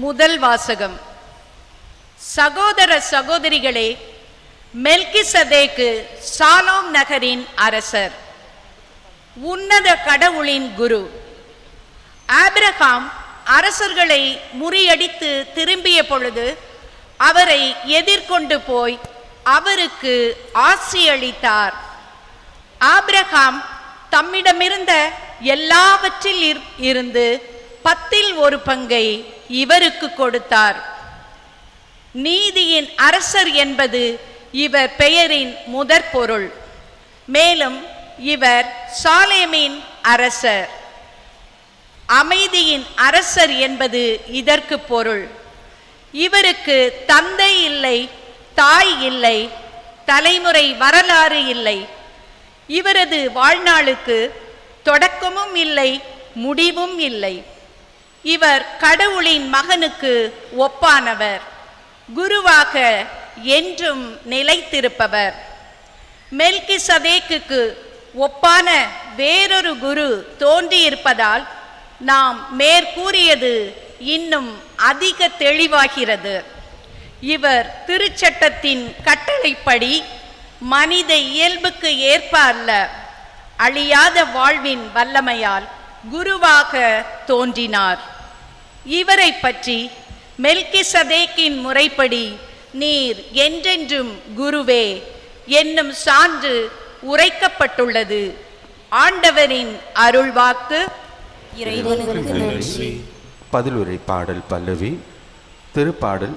முதல் வாசகம். சகோதர சகோதரிகளே, மெல்கிசதேக்கு சாலோம் நகரின் அரசர், உன்னத கடவுளின் குரு. ஆபிரகாம் அரசர்களை முறியடித்து திரும்பிய பொழுது அவரை எதிர்கொண்டு போய் அவருக்கு ஆசியளித்தார். ஆபிரகாம் தம்மிடமிருந்த எல்லாவற்றில் இருந்து 10% இவருக்கு கொடுத்தார். நீதியின் அரசர் என்பது இவர் பெயரின் முதற் பொருள். மேலும் இவர் சாலேமின் அரசர். அமைதியின் அரசர் என்பது இதற்கு பொருள். இவருக்கு தந்தை இல்லை, தாய் இல்லை, தலைமுறை வரலாறு இல்லை. இவரது வாழ்நாளுக்கு தொடக்கமும் இல்லை, முடிவும் இல்லை. இவர் கடவுளின் மகனுக்கு ஒப்பானவர், குருவாக என்றும் நிலைத்திருப்பவர். மெல்கிசதேக்குக்கு ஒப்பான வேறொரு குரு தோன்றியிருப்பதால் நாம் மேற்கூறியது இன்னும் அதிக தெளிவாகிறது. இவர் திருச்சட்டத்தின் கட்டளைப்படி மனித இயல்புக்கு ஏற்ப அல்ல, அழியாத வாழ்வின் வல்லமையால் குருவாக தோன்றினார். இவரை பற்றி மெல்கிசதேக்கின் முறைப்படி நீர் என்றென்றும் குருவே என்னும் சான்று உரைக்கப்பட்டுள்ளது. ஆண்டவரின் அருள்வாக்கு. இறைவனுக்கு நன்றி. பதிலுரை பாடல் பல்லவி. திருப்பாடல்